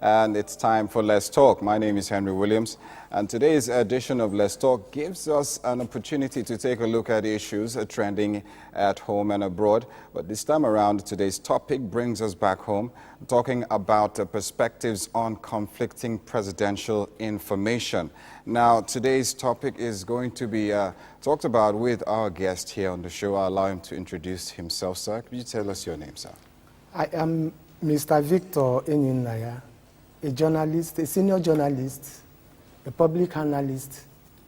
and it's time for Let's Talk. My name is Henry Williams, and today's edition of Let's Talk gives us an opportunity to take a look at issues trending at home and abroad. But this time around, today's topic brings us back home, talking about perspectives on conflicting presidential information. Now, today's topic is going to be talked about with our guest here on the show. I'll allow him to introduce himself, sir. Could you tell us your name, sir? I am Mr. Victor Enyinaya, a journalist, a senior journalist, a public analyst,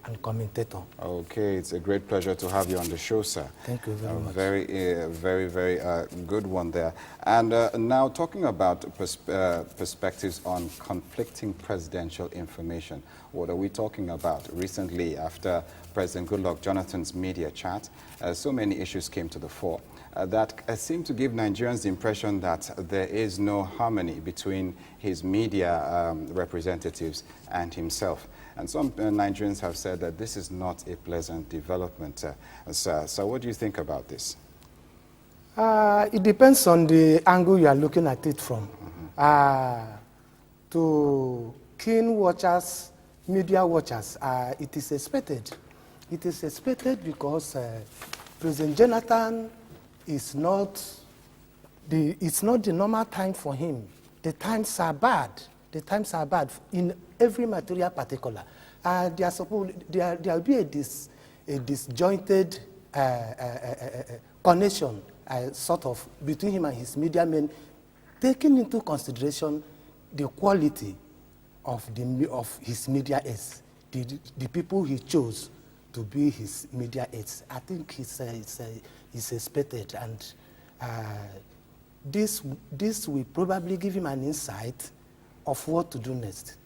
and commentator. Okay, it's a great pleasure to have you on the show, sir. Thank you very much. Very good one there. And now talking about perspectives on conflicting presidential information. What are we talking about? Recently, after President Goodluck Jonathan's media chat, so many issues came to the fore that seem to give Nigerians the impression that there is no harmony between his media representatives and himself. And some Nigerians have said that this is not a pleasant development. So what do you think about this? It depends on the angle you are looking at it from. To keen watchers, media watchers, it is expected. It is expected because President Jonathan it's not the normal time for him. The times are bad. The times are bad in every material particular. There will be a disjointed connection, sort of, between him and his media men, taking into consideration the quality of his media aides, the people he chose to be his media aides. I think it's expected, and this will probably give him an insight of what to do next.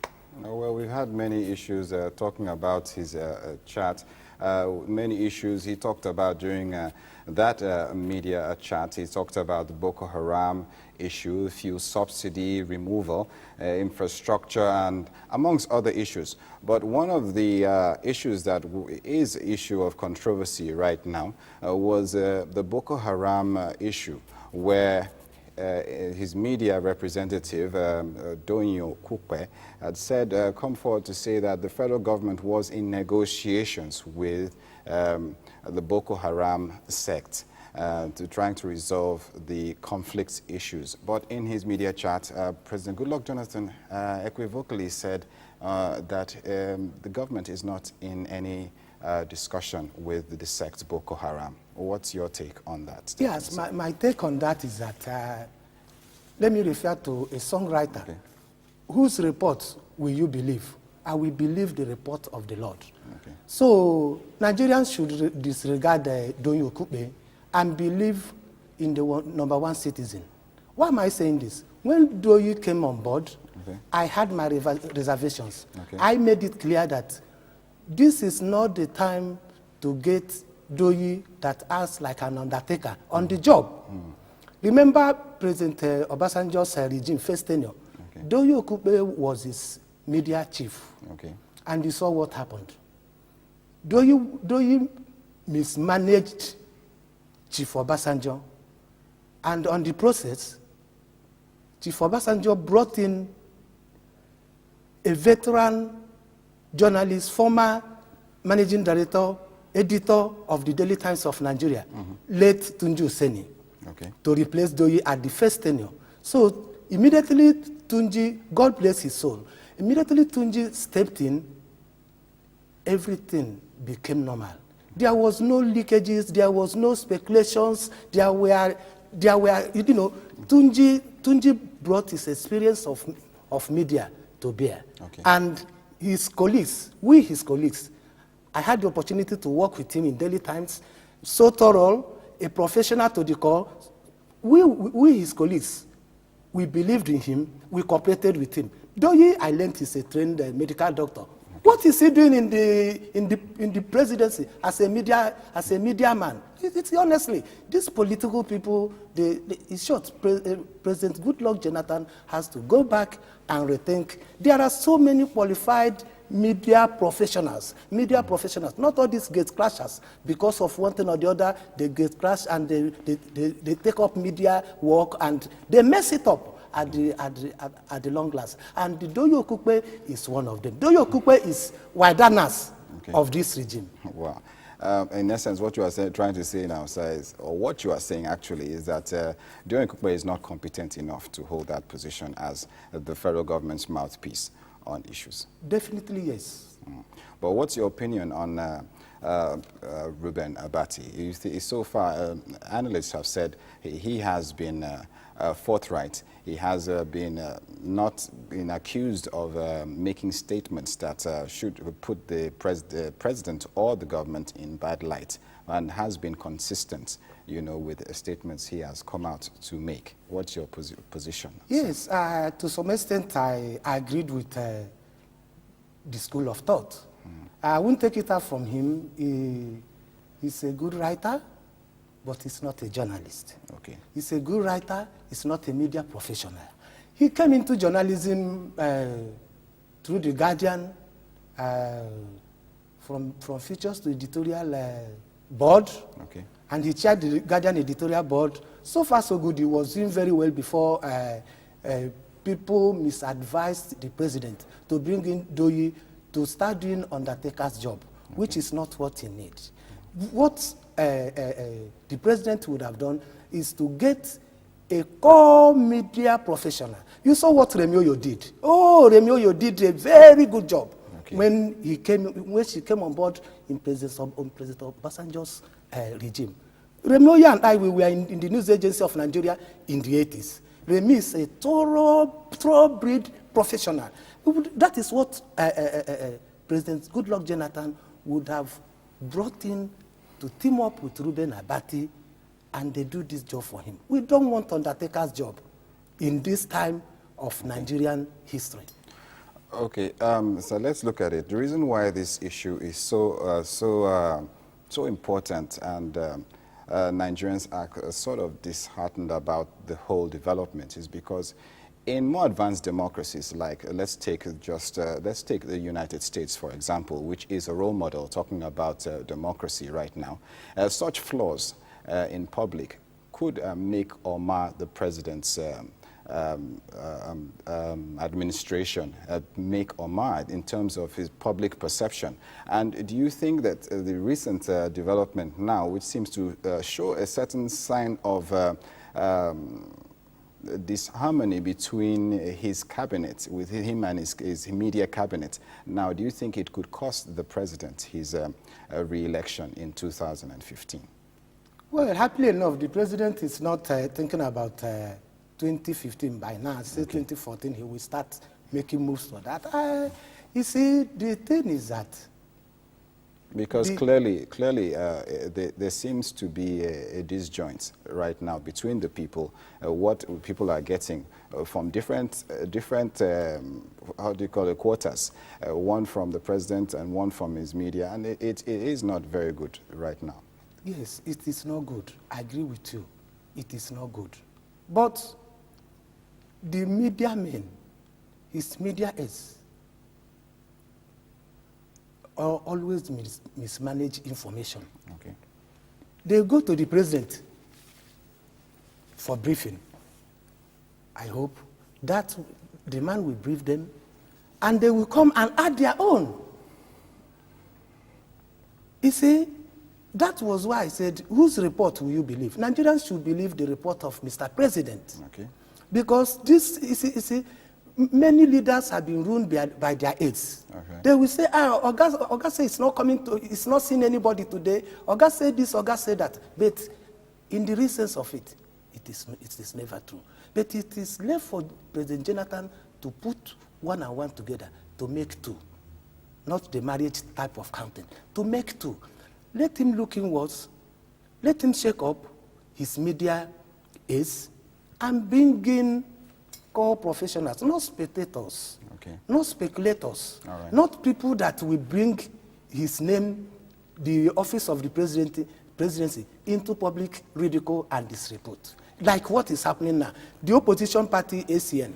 Well, we've had many issues talking about his chat. Many issues he talked about during that media chat. He talked about the Boko Haram issue, fuel subsidy removal, infrastructure, and amongst other issues. But one of the issues that is issue of controversy right now was the Boko Haram issue, where his media representative, Donyo Kukwe, had said, come forward to say that the federal government was in negotiations with the Boko Haram sect to trying to resolve the conflict issues. But in his media chat, President Goodluck Jonathan equivocally said that the government is not in any discussion with the sect Boko Haram. What's your take on that? Yes, my take on that is that, let me refer to a songwriter. Okay. Whose report will you believe? I will believe the report of the Lord. Okay. So Nigerians should disregard Donyo Kukwe and believe in the number one citizen. Why am I saying this? When Doyi came on board, okay, I had my reservations. Okay. I made it clear that this is not the time to get Doyi that acts like an undertaker on the job. Remember President Obasanjo's regime, first tenure. Okay. Doyi Okupe was his media chief. Okay. And you saw what happened. Doyi mismanaged Chief Obasanjo, and on the process, Chief Obasanjo brought in a veteran journalist, former managing director, editor of the Daily Times of Nigeria, late Tunji Useni, okay, to replace Doyi at the first tenure. So immediately Tunji, God bless his soul, immediately Tunji stepped in, everything became normal. There was no leakages, there was no speculations, there were Tunji brought his experience of media to bear. Okay. And his colleagues, his colleagues, I had the opportunity to work with him in Daily Times, so thorough, a professional to the core. We his colleagues, we believed in him, we cooperated with him. Doyi, I learned he's a trained medical doctor. What is he doing in the presidency as a media man? It's honestly, these political people, it's short. President Goodluck Jonathan has to go back and rethink. There are so many qualified media professionals. Not all these gate crashers. Because of one thing or the other, they get crashed and they take up media work and they mess it up. at the long last. And the Doyo Okupe is one of them. Doyo Okupe is Wadanas of this regime. Wow. In essence, what you are trying to say now, sir, is, or what you are saying actually, is that Doyo Okupe is not competent enough to hold that position as the federal government's mouthpiece on issues. Definitely, yes. But what's your opinion on Reuben Abati? So far, analysts have said he has been forthright. He has not been accused of making statements that should put the president or the government in bad light, and has been consistent, with the statements he has come out to make. What's your position? Yes, to some extent, I agreed with the school of thought. I won't take it out from him. He's a good writer, but he's not a journalist. Okay. He's a good writer, he's not a media professional. He came into journalism through the Guardian, from features to editorial board. Okay. And he chaired the Guardian editorial board. So far, so good. He was doing very well before people misadvised the president to bring in Doyi to start doing undertaker's job, which is not what he needs. What the president would have done is to get a core media professional. You saw what Remi Oyo did. Oh, Remi Oyo did a very good job when she came on board in President Obasanjo's regime. Remi Oyo and I, we were in the news agency of Nigeria in the 80s. Remi is a thoroughbred professional. That is what President Goodluck Jonathan would have brought in to team up with Reuben Abati, and they do this job for him. We don't want undertaker's job in this time of Nigerian history. Okay, so let's look at it. The reason why this issue is so important, and Nigerians are sort of disheartened about the whole development, is because in more advanced democracies, like let's take the United States, for example, which is a role model talking about democracy right now, such flaws in public could make or mar the president's administration, make or mar in terms of his public perception. And do you think that the recent development now, which seems to show a certain sign of disharmony between his cabinet, with him and his media cabinet, now do you think it could cost the president his re-election in 2015? Well, happily enough, the president is not thinking about 2015 by now. Say 2014, he will start making moves for that. You see, the thing is that because clearly, there seems to be a disjoint right now between the people, what people are getting from different how do you call it, quarters, one from the president and one from his media, and it is not very good right now. Yes, it is not good. I agree with you. It is not good. But the media men, his media aides, always mismanage information. Okay. They go to the president for briefing. I hope that the man will brief them, and they will come and add their own. You see, that was why I said, whose report will you believe? Nigerians should believe the report of Mr. President. Okay. Because this, you see, many leaders have been ruined by their aides. Okay. They will say, Oga say it's not coming to, it's not seeing anybody today. Oga say this, Oga say that. But in the essence of it, it is never true. But it is left for President Jonathan to put one and one together to make two. Not the marriage type of counting. To make two. Let him look inwards. Let him shake up his media aides and bring in core professionals, not spectators, not speculators, not people that will bring his name, the office of the presidency, into public ridicule and disrepute. Like what is happening now. The opposition party, ACN,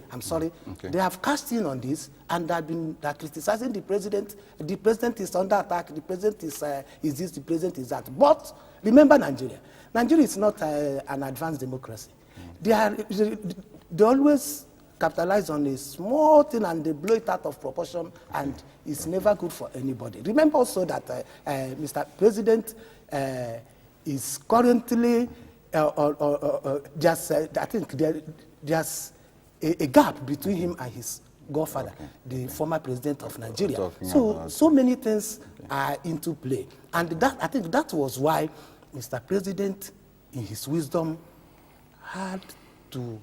they have cast in on this, and they're criticizing the president. The president is under attack, the president is this, the president is that. But remember Nigeria. Nigeria is not an advanced democracy. They always capitalize on a small thing and they blow it out of proportion, and it's never good for anybody. Remember also that Mr. President is currently I think there's a gap between him and his godfather, the former president of Nigeria. So many things are into play. And that, I think that was why Mr. President, in his wisdom, had to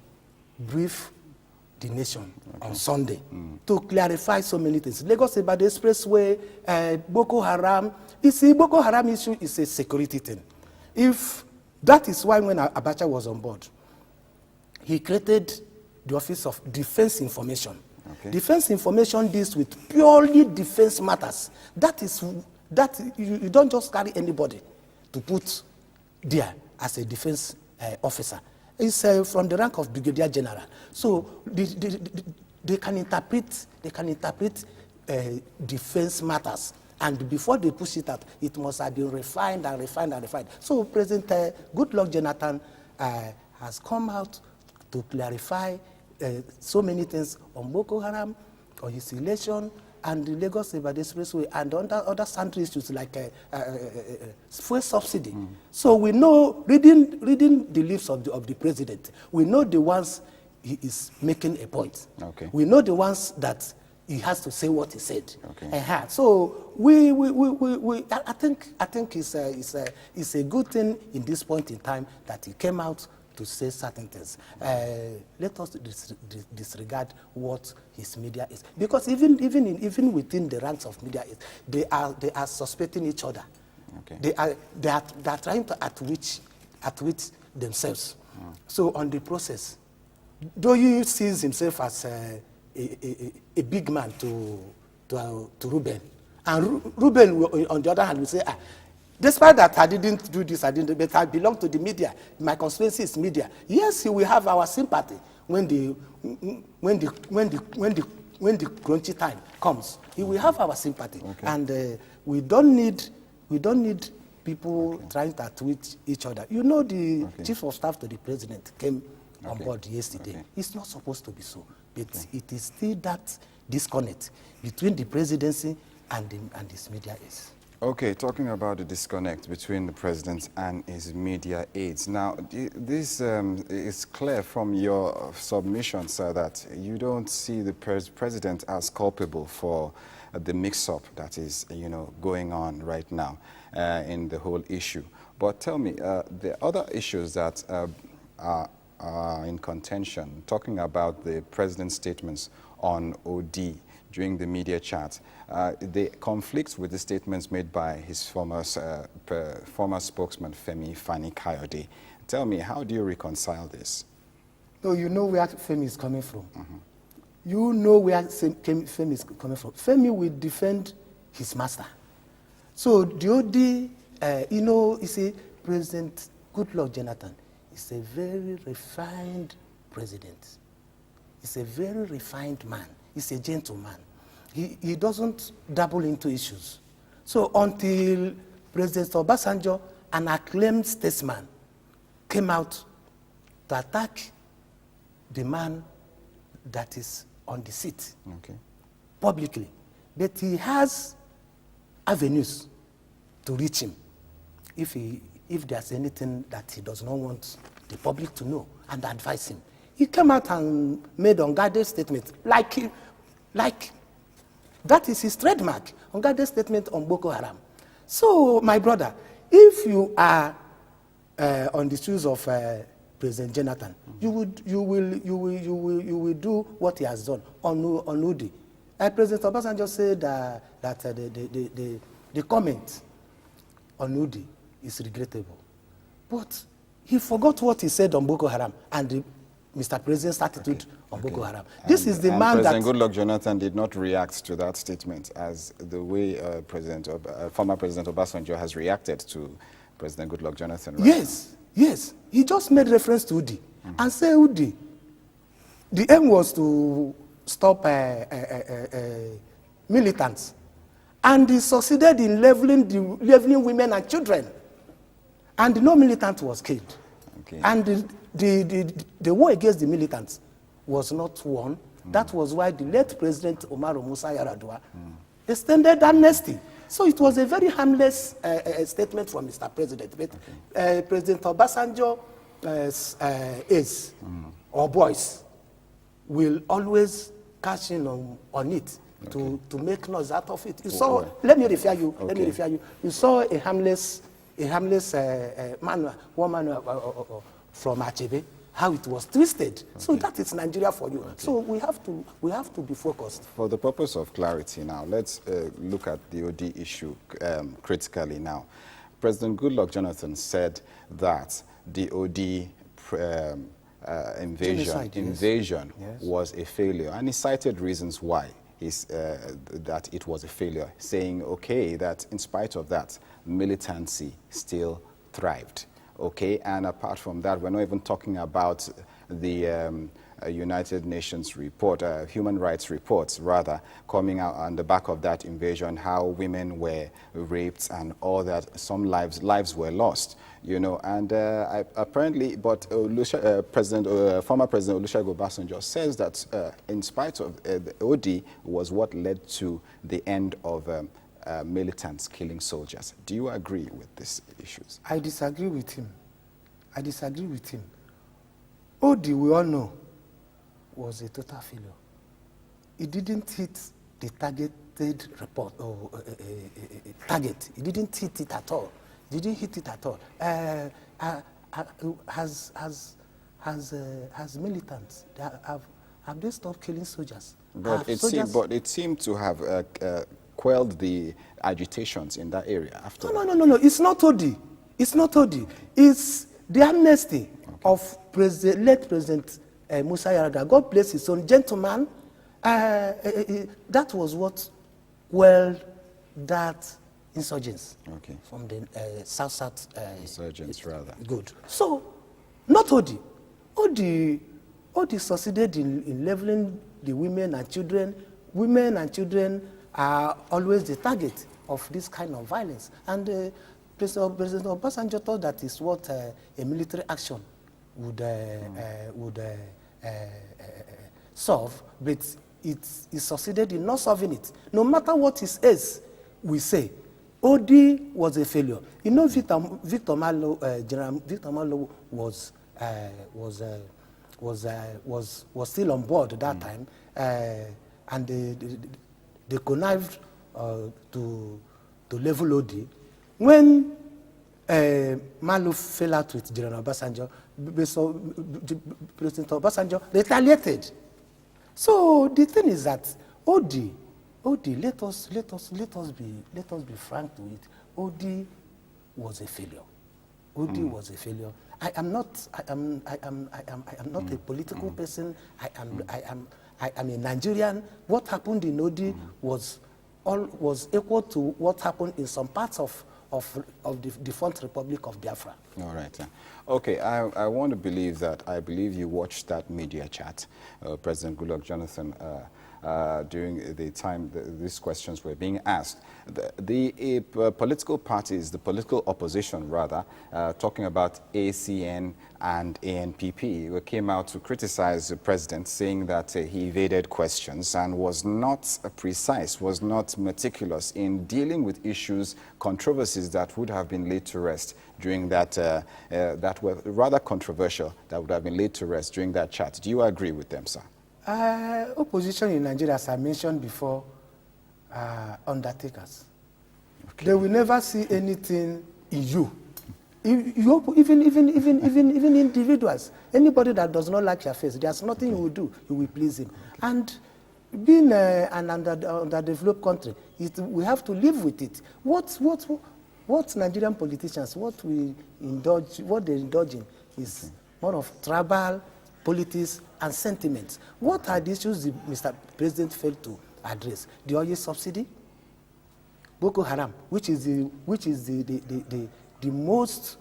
brief the nation on Sunday to clarify so many things. Lagos Ibadan Expressway, Boko Haram. You see, Boko Haram issue is a security thing. That is why when Abacha was on board, he created the Office of Defense Information. Defense Information deals with purely defense matters. That you don't just carry anybody to put there as a defense officer. It's from the rank of Brigadier General. So they can interpret defense matters. And before they push it out, it must have been refined and refined and refined. So President Goodluck Jonathan has come out to clarify so many things on Boko Haram, on his election, and the Lagos Ibadan Expressway, and other sundry issues like fuel subsidy. So we know, reading the lips of the president, we know the ones he is making a point. We know the ones that he has to say what he said. So I think it's a good thing in this point in time that he came out to say certain things. Let us disregard what his media is, because even within the ranks of media, they are suspecting each other. They are trying to outwit themselves. So on the process, though he sees himself as a big man to Ruben, and Ruben on the other hand will say, despite that I didn't do this, but I belong to the media. My constituency is media. Yes, he will have our sympathy when the crunchy time comes. He will have our sympathy, and we don't need people trying to outwit each other. You know, the chief of staff to the president came on board yesterday. It's not supposed to be so, but it is still that disconnect between the presidency and his media aides. Okay, talking about the disconnect between the president and his media aides. Now, this is clear from your submission, sir, that you don't see the president as culpable for the mix-up that is, going on right now in the whole issue. But tell me, the other issues that are in contention, talking about the president's statements on OD during the media chat, they conflict with the statements made by his former spokesman, Femi Fani-Kayode. Tell me, how do you reconcile this? No, you know where Femi is coming from. You know where Femi is coming from. Femi will defend his master. So the OD, you see, President Goodluck Jonathan is a very refined president. He's a very refined man. He's a gentleman. He doesn't dabble into issues. So until President Obasanjo, an acclaimed statesman, came out to attack the man that is on the seat publicly, but he has avenues to reach him if there's anything that he does not want the public to know, and advise him. He came out and made unguarded statements, like that is his trademark, unguarded statement on Boko Haram. So, my brother, if you are on the shoes of President Jonathan, you will do what he has done on Udi. President Obasanjo said that the comment on Udi is regrettable, but he forgot what he said on Boko Haram and Mr. President's attitude on Boko Haram. This is the man that... President Goodluck Jonathan did not react to that statement as the way former President Obasanjo has reacted to President Goodluck Jonathan. Right Yes. He just made reference to Udi and said, Udi, the aim was to stop militants. And he succeeded in leveling women and children. And no militant was killed. And the war against the militants was not won. That was why the late President Umaru Musa Yar'Adua extended amnesty. So it was a very harmless statement from Mr. President. But President Obasanjo or boys will always cash in on it to make noise out of it. You saw. Let me refer you. Let me refer you. You saw a harmless man, woman from Achebe, how it was twisted. So that is Nigeria for you. So we have to be focused. For the purpose of clarity now, let's look at the OD issue critically now. President Goodluck Jonathan said that the OD invasion was a failure, and he cited reasons why that it was a failure, saying, okay, that in spite of that, militancy still thrived. Okay, and apart from that, we're not even talking about the United Nations report, human rights reports, rather, coming out on the back of that invasion, how women were raped and all that, some lives were lost, you know, and apparently, but former President Olusegun Obasanjo says that in spite of the OD was what led to the end of militants killing soldiers. Do you agree with these issues? I disagree with him. I disagree with him. OD, we all know, was a total failure. It didn't hit the targeted report or target. It didn't hit it at all. It didn't hit it at all. Has militants have they stopped killing soldiers? But it seemed to have quelled the agitations in that area after. No. It's not OD. It's not OD. It's the amnesty of late President Musa Yar'Adua. God bless his own gentleman. That was what quelled that insurgents from the South. Insurgents, rather. Good. So, not OD. OD succeeded in leveling the women and children. Women and children are always the target of this kind of violence. And President Obasanjo thought that is what a military action would solve, but it succeeded in not solving it. No matter what his aides we say, OD was a failure. You know, Victor Malo, General Victor Malo was still on board at that time, and they connived to level OD. When Malo fell out with General Obasanjo, President Obasanjo retaliated. So the thing is that OD, let us be frank to it. OD was a failure. OD was a failure. I am not a political person. I am a Nigerian. What happened in OD was equal to what happened in some parts of the defunct Republic of Biafra. All right. Okay, I want to believe that, I believe you watched that media chat, President Goodluck Jonathan, during the time these questions were being asked. The political parties, the political opposition rather, talking about ACN and ANPP, came out to criticize the president, saying that he evaded questions and was not precise, was not meticulous in dealing with issues, controversies that would have been laid to rest during that, that were rather controversial, that would have been laid to rest during that chat. Do you agree with them, sir? Opposition in Nigeria, as I mentioned before, undertakers. They will never see anything in you. Even individuals, anybody that does not like your face, there's nothing you will do, you will please him. And being an underdeveloped country, we have to live with it. What Nigerian politicians, what they indulge in is more of tribal politics and sentiments. What are the issues Mr. President failed to address? The oil subsidy, Boko Haram, which is the most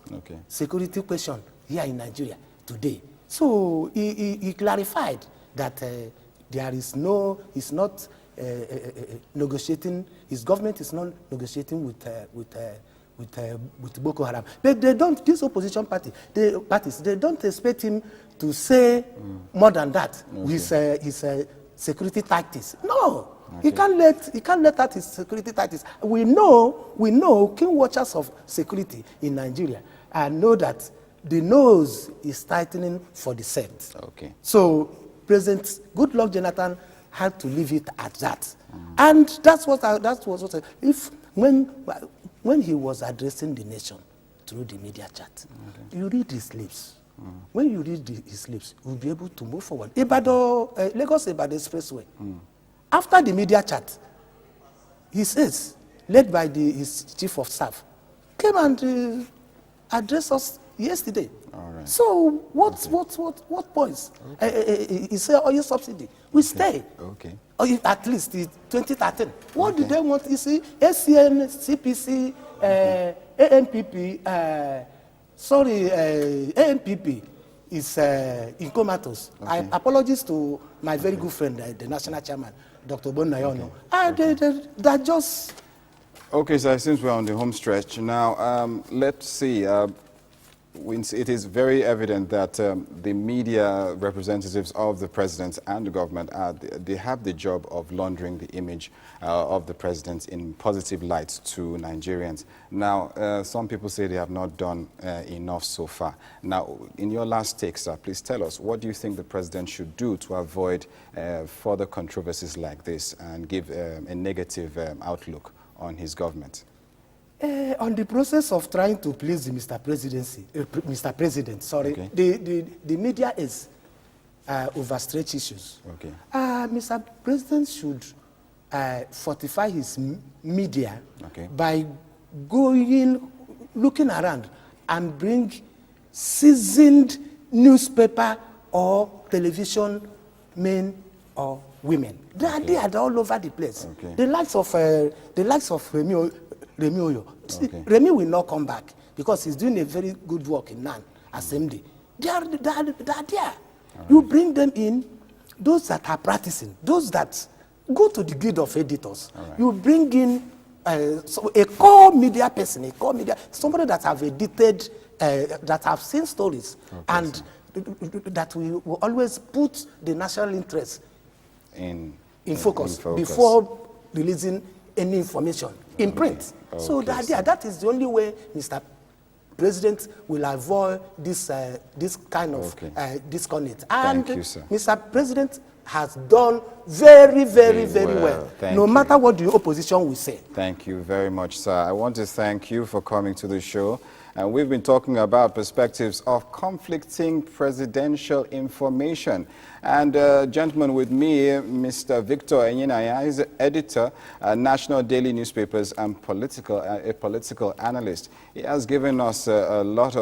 security question here in Nigeria today. So he clarified that there is no, he's not negotiating. His government is not negotiating with with Boko Haram. They don't, this opposition parties, they don't expect him to say more than that with his security tactics. No. Okay. He can't let out his security tactics. We know keen watchers of security in Nigeria and know that the nose is tightening for the scent. Okay. So President Goodluck Jonathan had to leave it at that. And that was what if when he was addressing the nation through the media chat, you read his lips. When you read his lips, you'll be able to move forward. Lagos-Ibadan Expressway. After the media chat, he says, led by his chief of staff, came and addressed us yesterday. All right. So what points? He said oil subsidy. We stay. Okay. At least 2013. What do they want? You see, SCN, CPC, ANPP, ANPP is in comatose. Okay. Apologies to my very good friend, the national chairman, Dr. Bonayono. They're just... Okay, so since we're on the home stretch, now let's see. It is very evident that the media representatives of the president and the government, they have the job of laundering the image of the president in positive light to Nigerians. Now, some people say they have not done enough so far. Now, in your last take, sir, please tell us, what do you think the president should do to avoid further controversies like this and give a negative outlook on his government? On the process of trying to please the Mr. President, the media is overstretch issues. Okay. Mr. President should fortify his media by looking around and bring seasoned newspaper or television men or women. They are all over the place. Okay. The likes of Remi Oyo. Remi will not come back because he's doing a very good work in NAN Assembly. They are there. Right. You bring them in, those that are practicing, those that go to the guild of editors. Right. You bring in a core media person, somebody that have edited, that have seen stories, and that will always put the national interest in focus before releasing any information in print. So that is the only way Mr. President will avoid this kind of disconnect. And thank you, sir. Mr. President has done very well. No matter what the opposition will say. Thank you very much, sir. I want to thank you for coming to the show. And we've been talking about perspectives of conflicting presidential information. And gentleman with me, Mr. Victor Enyinaya, is editor, National Daily Newspapers and a political analyst. He has given us a lot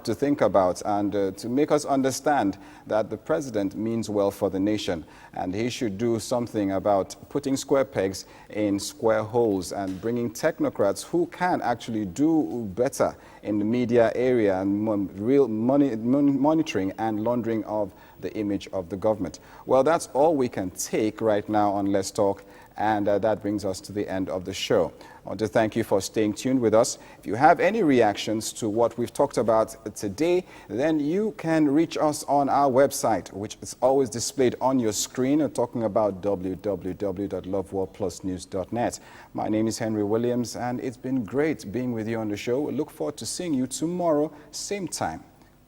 to think about and to make us understand that the president means well for the nation. And he should do something about putting square pegs in square holes and bringing technocrats who can actually do better in the media area and real monitoring and laundering of the image of the government. Well, that's all we can take right now on Let's Talk, and that brings us to the end of the show. I want to thank you for staying tuned with us. If you have any reactions to what we've talked about today, then you can reach us on our website, which is always displayed on your screen. We're talking about www.loveworldplusnews.net. My name is Henry Williams, and it's been great being with you on the show. We look forward to seeing you tomorrow, same time.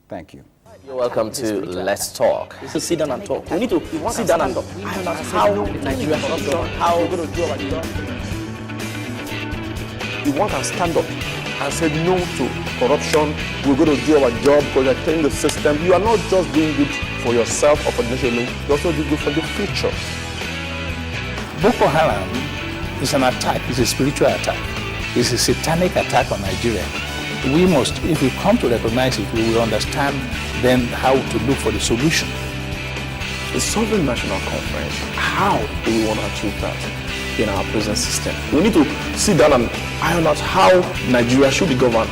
Thank you. You're welcome to Let's Talk. So sit down and talk. We need to sit down and talk. How Nigeria corruption, how we're going to do our job. You want to stand up and say no to corruption. We're going to do our job because you're telling the system. You are not just doing good for yourself or for the nation, you also do good for the future. Boko Haram is an attack, it's a spiritual attack. It's a satanic attack on Nigeria. We must, if we come to recognize it, we will understand then how to look for the solution. The Sovereign National Conference, how do we want to achieve that in our present system? We need to sit down and iron out how Nigeria should be governed.